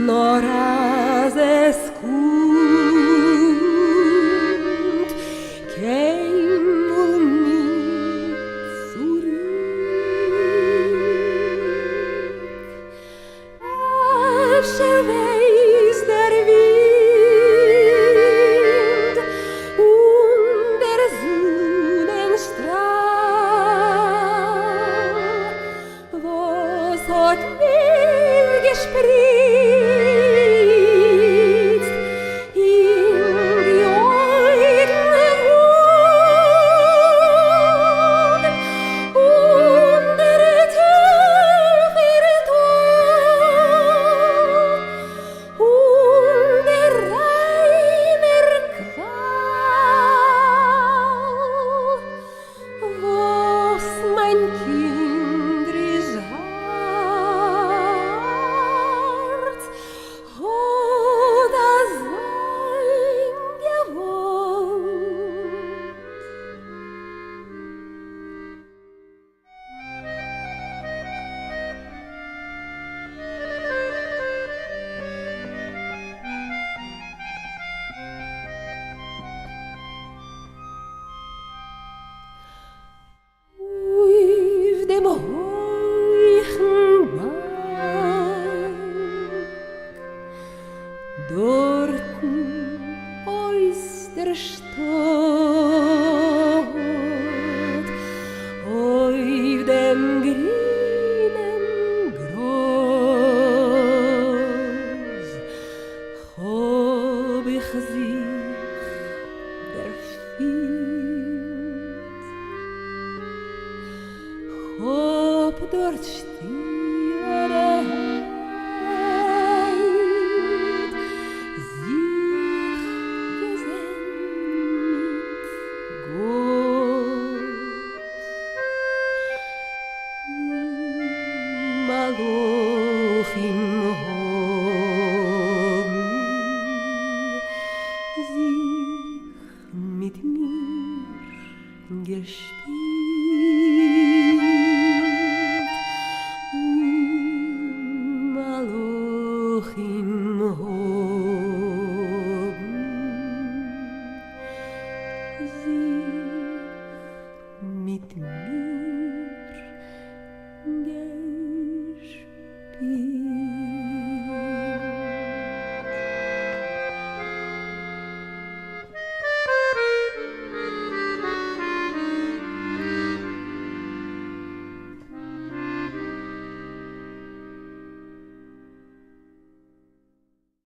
Nur as es kommt, kein und nie zurück. Äfscher weis der Wind und der Sonnenstrahl, was hat mir gespritzt in die Augen und der tiefe Tod und der reiner Qual, was mein kindrisch Hart hat sein gewollt. Auf dem heuchen Berg, dorten aus der Stadt, auf dem grünen Gras, hab ich sich erfüllt. Hab dort stille Heid sich gesehn mit Gott. Malochim haben sich mit mir gespielt. Malochim